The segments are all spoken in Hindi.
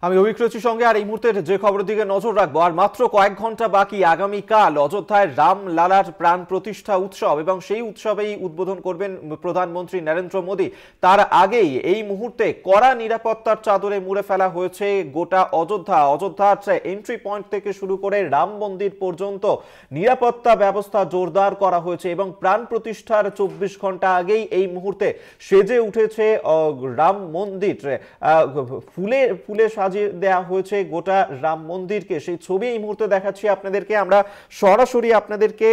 আমি অভিক্রচির সঙ্গে আর এই মুহূর্তের যে খবরের দিকে নজর রাখবো, আর মাত্র কয়েক ঘন্টা বাকি আগামীকাল অযোধ্যায় রাম লালার প্রাণ প্রতিষ্ঠা উৎসব, এবং সেই উৎসবেই উদ্বোধন করবেন প্রধানমন্ত্রী নরেন্দ্র মোদী। তার আগেই এই মুহূর্তে কড়া নিরাপত্তার চাদরে মুড়ে ফেলা হয়েছে গোটা অযোধ্যার এন্ট্রি পয়েন্ট থেকে শুরু করে রাম মন্দির পর্যন্ত নিরাপত্তা ব্যবস্থা জোরদার করা হয়েছে, এবং প্রাণ প্রতিষ্ঠার 24 ঘন্টা আগেই এই মুহূর্তে সেজে উঠেছে রাম মন্দির। ফুলে ফুলে সাজিয়ে দেওয়া হয়েছে গোটা রাম মন্দিরকে। সেই ছবি এই মুহূর্তে দেখাচ্ছি আপনাদেরকে। আমরা সরাসরি আপনাদেরকে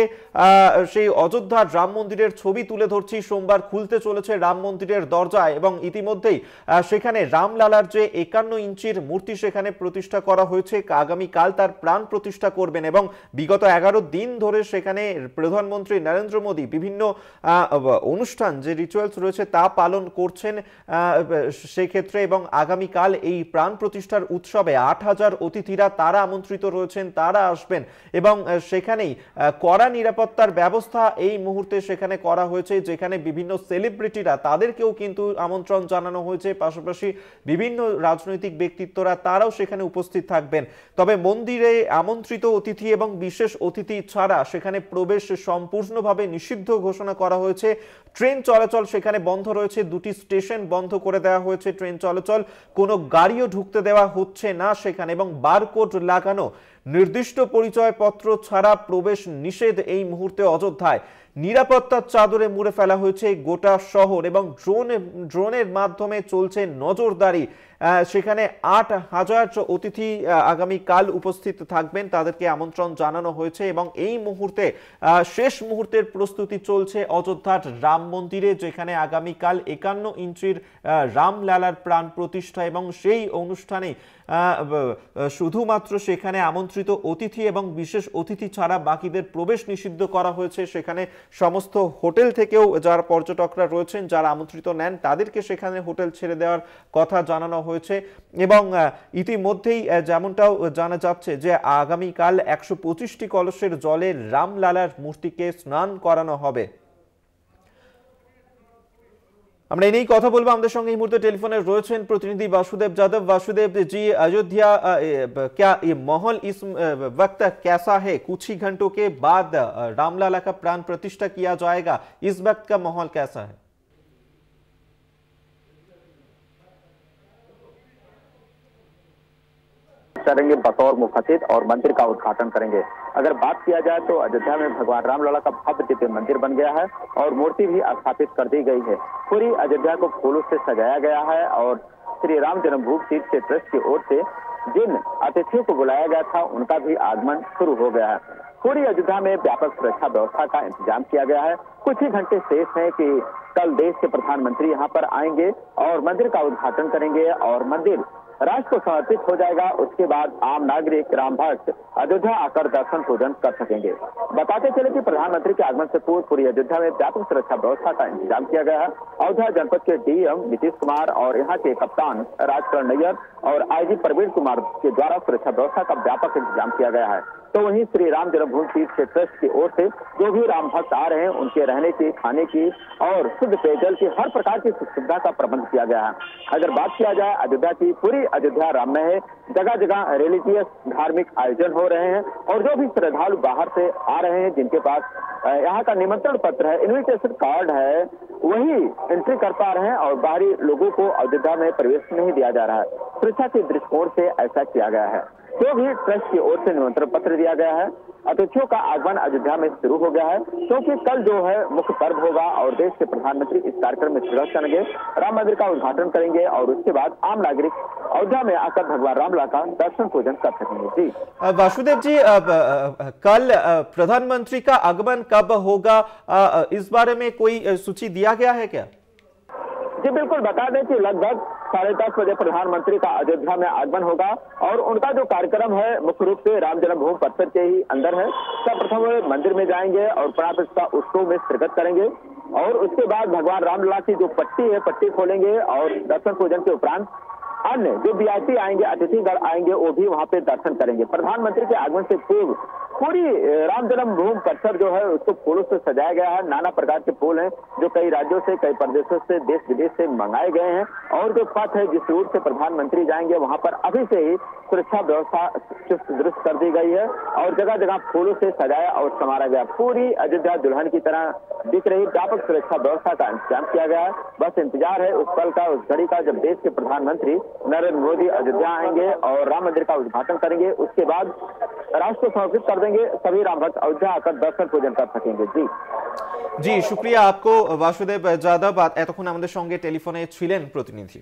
সেই অযোধ্যার রাম মন্দিরের ছবি তুলে ধরছি। সোমবার খুলতে চলেছে রাম মন্দিরের দরজায়, এবং ইতিমধ্যেই সেখানে রামলালার যে 51 ইঞ্চির মূর্তি সেখানে প্রতিষ্ঠা করা হয়েছে। আগামীকাল তার প্রাণ প্রতিষ্ঠা করবেন, এবং বিগত 11 দিন ধরে সেখানে প্রধানমন্ত্রী নরেন্দ্র মোদী বিভিন্ন অনুষ্ঠান, যে রিচুয়ালস রয়েছে তা পালন করছেন সেই ক্ষেত্রে। এবং আগামীকাল এই প্রাণ প্রতিষ্ঠার উৎসবে 8000 অতিথিরা তারা আমন্ত্রিত রয়েছেন, তারা আসবেন, এবং সেখানেই কড়া নিরাপত্তার ব্যবস্থা এই মুহূর্তে সেখানে করা হয়েছে, যেখানে বিভিন্ন সেলিব্রিটিরা তাদেরকেও কিন্তু আমন্ত্রণ জানানো হয়েছে। পাশাপাশি বিভিন্ন রাজনৈতিক ব্যক্তিত্বরা তারাও সেখানে উপস্থিত থাকবেন। তবে মন্দিরে আমন্ত্রিত অতিথি এবং বিশেষ অতিথি ছাড়া সেখানে প্রবেশ সম্পূর্ণভাবে নিষিদ্ধ ঘোষণা করা হয়েছে। ট্রেন চলাচল সেখানে বন্ধ রয়েছে, 2টি স্টেশন বন্ধ করে দেওয়া হয়েছে ট্রেন চলাচল, কোনো গাড়িও ঢুকতে দেওয়া হচ্ছে না সেখানে, এবং বারকোড লাগানো নির্দিষ্ট পরিচয়পত্র ছাড়া প্রবেশ নিষেধ এই মুহূর্তে অযোধ্যায়। নিরাপত্তার চাদরে মুড়ে ফেলা হয়েছে গোটা শহর, এবং ড্রোনের মাধ্যমে চলছে নজরদারি। সেখানে 8000 অতিথি আগামীকাল উপস্থিত থাকবেন, তাদেরকে আমন্ত্রণ জানানো হয়েছে, এবং এই মুহূর্তে শেষ মুহূর্তের প্রস্তুতি চলছে অযোধ্যার রাম মন্দিরে, যেখানে আগামীকাল 51 ইঞ্চির রামলালার প্রাণ প্রতিষ্ঠা, এবং সেই অনুষ্ঠানে শুধুমাত্র সেখানে আমন্ত্রিত অতিথি এবং বিশেষ অতিথি ছাড়া বাকিদের প্রবেশ নিষিদ্ধ করা হয়েছে। সেখানে সমস্ত হোটেল থেকেও যারা পর্যটকরা রয়েছেন, যারা আমন্ত্রিত নেন, তাদেরকে সেখানে হোটেল ছেড়ে দেওয়ার কথা জানানো হয়েছে। এবং ইতিমধ্যেই যেমনটাও জানা যাচ্ছে যে আগামীকাল 125টি কলসের জলে রামলালার মূর্তিকে স্নান করানো হবে। আমরা এই নিয়েই কথা বলবো। আমাদের সঙ্গে এই মুহূর্তে টেলিফোনে রয়েছেন প্রতিনিधि वासुदेव यादव। वासुदेव जी, अयोध्या क्या ये माहौल इस वक्त कैसा है? कुछ ही घंटों के बाद रामलला का प्राण प्रतिष्ठा किया जाएगा, इस वक्त का माहौल कैसा है? करेंगे बतौर मुफत्तिह और मंदिर का उद्घाटन करेंगे। अगर बात किया जाए तो अयोध्या में भगवान रामलला का भव्य दिव्य मंदिर बन गया है और मूर्ति भी स्थापित कर दी गई है। पूरी अयोध्या को फूलों से सजाया गया है, और श्री राम जन्मभूमि तीर्थ क्षेत्र ट्रस्ट की ओर से जिन अतिथियों को बुलाया गया था उनका भी आगमन शुरू हो गया है। पूरी अयोध्या में व्यापक सुरक्षा व्यवस्था का इंतजाम किया गया है। कुछ ही घंटे शेष है कि कल देश के प्रधानमंत्री यहाँ पर आएंगे और मंदिर का उद्घाटन करेंगे, और मंदिर राष्ट्र को समर्पित हो जाएगा। उसके बाद आम नागरिक, राम भक्त अयोध्या आकर दर्शन पूजन कर सकेंगे। बताते चले कि प्रधानमंत्री के आगमन से पूर्व पूरी अयोध्या में व्यापक सुरक्षा व्यवस्था का इंतजाम किया गया है। अयोध्या जनपद के डीएम नीतीश कुमार और यहाँ के कप्तान राजकरण नैयर और आईजी प्रवीण कुमार के द्वारा सुरक्षा व्यवस्था का व्यापक इंतजाम किया गया है। तो वहीं श्री राम जन्मभूमि तीर्थ क्षेत्र ट्रस्ट की ओर से जो भी राम भक्त आ रहे हैं उनके रहने की, खाने की और शुद्ध पेयजल की हर प्रकार की सुविधा का प्रबंध किया गया है। अगर बात किया जाए अयोध्या की, पूरी अयोध्या राममय है। जगह जगह रिलीजियस धार्मिक आयोजन हो रहे हैं, और जो भी श्रद्धालु बाहर से आ रहे हैं, जिनके पास यहाँ का निमंत्रण पत्र है, इन्विटेशन कार्ड है, वही एंट्री कर पा रहे हैं, और बाहरी लोगों को अयोध्या में प्रवेश नहीं दिया जा रहा है। सुरक्षा के दृष्टिकोण से ऐसा किया गया है। जो भी ट्रस्ट की ओर से निमंत्रण पत्र दिया गया है, अतिथियों का आगमन अयोध्या में शुरू हो गया है, क्योंकि कल जो है मुख्य पर्व होगा और देश के प्रधानमंत्री इस कार्यक्रम में शिरकत करेंगे, राम मंदिर का उद्घाटन करेंगे, और उसके बाद आम नागरिक अयोध्या में आकर भगवान रामलला का दर्शन पूजन कर सकेंगे। जी वासुदेव जी, कल प्रधानमंत्री का आगमन कब होगा, इस बारे में कोई सूची दिया गया है क्या? जी बिल्कुल, बता दें कि लगभग 10:30 बजे प्रधानमंत्री का अयोध्या में आगमन होगा, और उनका जो कार्यक्रम है मुख्य रूप से राम जन्मभूमि परिसर के ही अंदर है। सर्वप्रथम वे मंदिर में जाएंगे और प्राण प्रतिष्ठा उत्सव में शिरकत करेंगे, और उसके बाद भगवान रामलला की जो पट्टी है, पट्टी खोलेंगे, और दर्शन पूजन के उपरांत अन्य जो वीआईपी आएंगे, अतिथिगण आएंगे, वो भी वहां पे दर्शन करेंगे। प्रधानमंत्री के आगमन से पूर्व पूरी राम जन्मभूमि परिसर जो है उसको फूलों से सजाया गया है। नाना प्रकार के फूल हैं जो कई राज्यों से, कई प्रदेशों से, देश विदेश से मंगाए गए हैं। और जो पथ है जिस रूट से प्रधानमंत्री जाएंगे वहां पर अभी से ही सुरक्षा व्यवस्था चुस्त दुरुस्त कर दी गई है और जगह जगह फूलों से सजाया और संवारा गया। पूरी अयोध्या दुल्हन की तरह दिख रही व्यापक सुरक्षा व्यवस्था का इंतजाम किया गया है। बस इंतजार है उस पल का, उस घड़ी का जब देश के प्रधानमंत्री नरेंद्र मोदी अयोध्या आएंगे और राम मंदिर का उद्घाटन करेंगे। उसके बाद राष्ट्र को समर्पित कर देंगे। सभी राम भक्त अयोध्या आकर दर्शन पूजन कर सकेंगे। जी शुक्रिया आपको वासुदेव যাদব। এতক্ষণ আমাদের সঙ্গে টেলিফোনে ছিলেন প্রতিনিধি।